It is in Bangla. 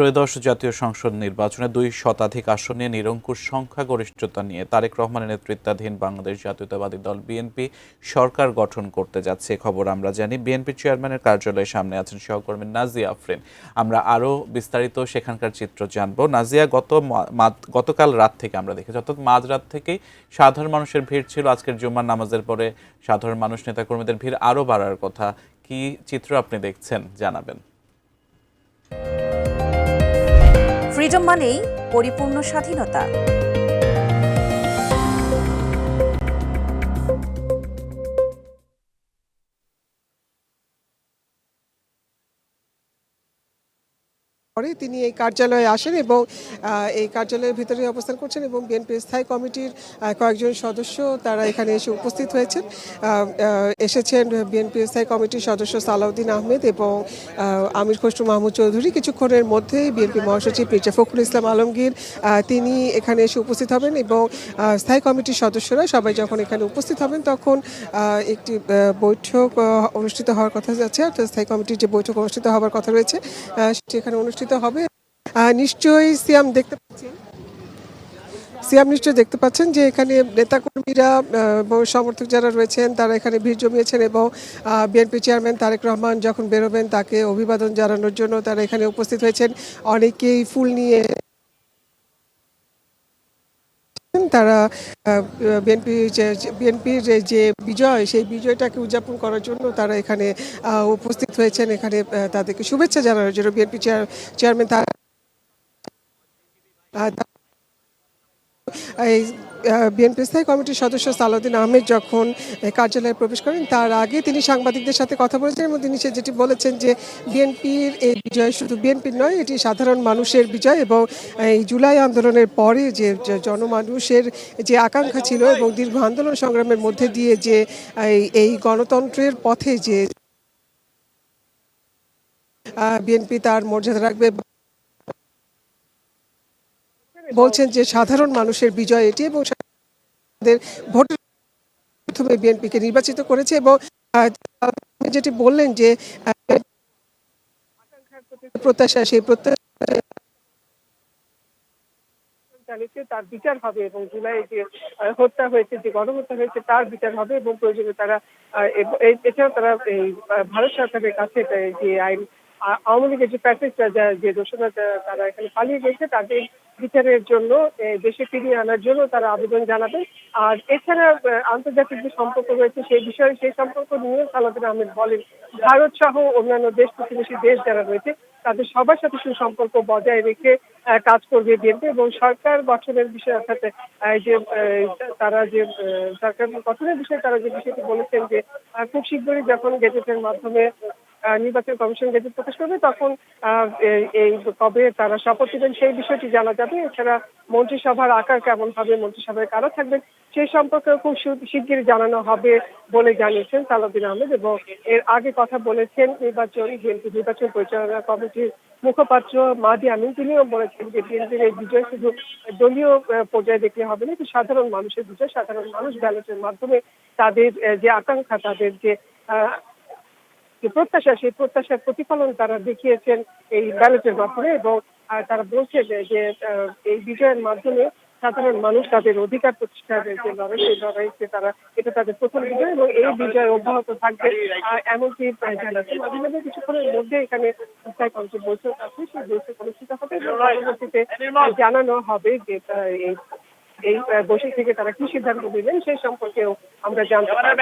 ত্রয়োদশ জাতীয় সংসদ নির্বাচনে ২ শতাধিক আসনে নিরঙ্কুশ সংখ্যাগরিষ্ঠতা নিয়ে তারেক রহমানের নেতৃত্বাধীন বাংলাদেশ জাতীয়তাবাদী দল বিএনপি সরকার গঠন করতে যাচ্ছে খবর আমরা জানি। বিএনপি চেয়ারম্যানের কার্যালয়ের সামনে আছেন সহকর্মী নাজিয়া আফরিন। আমরা আরও বিস্তারিত সেখানকার চিত্র জানবো। নাজিয়া, গতকাল রাত থেকে আমরা দেখেছি, অর্থাৎ মাঝরাত থেকেই সাধারণ মানুষের ভিড় ছিল। আজকের জুম্মার নামাজের পরে সাধারণ মানুষ, নেতাকর্মীদের ভিড় আরও বাড়ার কথা। কি চিত্র আপনি দেখছেন জানাবেন। ফ্রিডম মানেই পরিপূর্ণ স্বাধীনতা। তিনি এই কার্যালয়ে আসেন এবং এই কার্যালয়ের ভিতরে অবস্থান করছেন এবং বিএনপির স্থায়ী কমিটির কয়েকজন সদস্য তারা এখানে এসে উপস্থিত হয়েছেন। এসেছেন বিএনপির স্থায়ী কমিটির সদস্য সালাউদ্দিন আহমেদ এবং আমির খসরু মাহমুদ চৌধুরী। কিছুক্ষণের মধ্যেই বিএনপি মহাসচিব মির্জা ফখরুল ইসলাম আলমগীর তিনি এখানে এসে উপস্থিত হবেন এবং স্থায়ী কমিটির সদস্যরা সবাই যখন এখানে উপস্থিত হবেন তখন একটি বৈঠক অনুষ্ঠিত হওয়ার কথা যাচ্ছে। অর্থাৎ স্থায়ী কমিটির যে বৈঠক অনুষ্ঠিত হওয়ার কথা রয়েছে সেখানে অনুষ্ঠিত হবে। নিশ্চয়ই সিয়াম নিশ্চয়ই দেখতে পাচ্ছেন যে এখানে নেতাকর্মীরা এবং সমর্থক যারা রয়েছেন তারা এখানে ভিড় জমিয়েছেন এবং বিএনপি চেয়ারম্যান তারেক রহমান যখন বেরোবেন তাকে অভিবাদন জানানোর জন্য তারা এখানে উপস্থিত হয়েছেন। অনেকেই ফুল নিয়ে তারা বিএনপির যে বিজয়, সেই বিজয়টাকে উদযাপন করার জন্য তারা এখানে উপস্থিত হয়েছেন। এখানে তাদেরকে শুভেচ্ছা জানানোর জন্য বিএনপি চেয়ারম্যান এই বিএনপি স্থায়ী কমিটির সদস্য সালাউদ্দিন আহমেদ যখন কার্যালয়ে প্রবেশ করেন তার আগে তিনি সাংবাদিকদের সাথে কথা বলেছেন এবং তিনি যেটি বলেছেন যে বিএনপির এই বিজয় শুধু বিএনপির নয়, এটি সাধারণ মানুষের বিজয় এবং এই জুলাই আন্দোলনের পরে যে জনমানুষের যে আকাঙ্ক্ষা ছিল এবং দীর্ঘ আন্দোলন সংগ্রামের মধ্যে দিয়ে যে এই গণতন্ত্রের পথে যে বিএনপি তার মর্যাদা রাখবে, বলছেন যে সাধারণ মানুষের বিজয় এটি এবং ভোটের মাধ্যমে বিএনপিকে নির্বাচিত করেছে এবং যেটি বললেন যে প্রত্যাশা, সেই প্রত্যাশা তার বিচার হবে এবং জুলাই যে হত্যা হয়েছে, যে গণহত্যা হয়েছে তার বিচার হবে এবং প্রয়োজনে তারা এছাড়াও তারা এই ভারত সরকারের কাছে যে আইন আওয়ামী লীগের যে প্যাকেজটা যে দোষরা তারা এখানে পালিয়ে গেছে তাদের বিচারের জন্য দেশে ফিরিয়ে আনার জন্য তারা আবেদন জানাবে। আর এছাড়া আন্তর্জাতিক যে সম্পর্ক রয়েছে সেই বিষয়ে, সেই সম্পর্ক নিয়ে সালাউদ্দিন আহমেদ বলেন ভারত সহ অন্যান্য দেশ, প্রতিবেশী দেশ যারা রয়েছে তাদের সবার সাথে সুসম্পর্ক বজায় রেখে কাজ করবে বিএনপি এবং সরকার গঠনের বিষয়ে, অর্থাৎ যে তারা যে সরকার গঠনের বিষয়ে তারা যে বিষয়টি বলেছেন যে খুব শীঘ্রই যখন গেজেটের মাধ্যমে নির্বাচন কমিশন গেজেট প্রকাশ করবে তখন এই কবে তারা শপথ নেবেন সেই বিষয়টি জানা যাবে। এছাড়া মন্ত্রিসভার আকার কেমন হবে, মন্ত্রিসভায় কারা থাকবেন সেই সম্পর্কে খুব শিগগিরই জানানো হবে বলে জানিয়েছেন সালাউদ্দিন আহমেদ এবং এর আগে কথা বলেছেন বিএনপি নির্বাচন পরিচালনা কমিটির মুখপাত্র মাহদি আমিন। তিনিও বলেছেন যে বিএনপির এই বিজয় শুধু দলীয় পর্যায়ে দেখলে হবে না, সাধারণ মানুষের বিজয়। সাধারণ মানুষ ব্যালটের মাধ্যমে তাদের যে আকাঙ্ক্ষা, তাদের যে প্রত্যাশা, সেই প্রত্যাশার প্রতিফলন তারা দেখিয়েছেন এই ব্যালটের মাধ্যমে এবং তারা বলছে যে এই বিজয়ের মাধ্যমে সাধারণ মানুষ তাদের অধিকার প্রতিষ্ঠার যে লড়াই, সেই লড়াইতে তারা এটা তাদের প্রথম বিজয় এবং এই বিজয় অব্যাহত থাকবে এমনকি জানাচ্ছে। মাঝে মাঝে কিছুক্ষণের মধ্যে এখানে স্থায়ী কমিটির বৈঠক আছে, সেই বৈঠক অনুষ্ঠিত হবে এবং পরবর্তীতে জানানো হবে যে এই বৈঠক থেকে তারা কি সিদ্ধান্ত নেবেন সেই সম্পর্কেও আমরা জানতে পারব।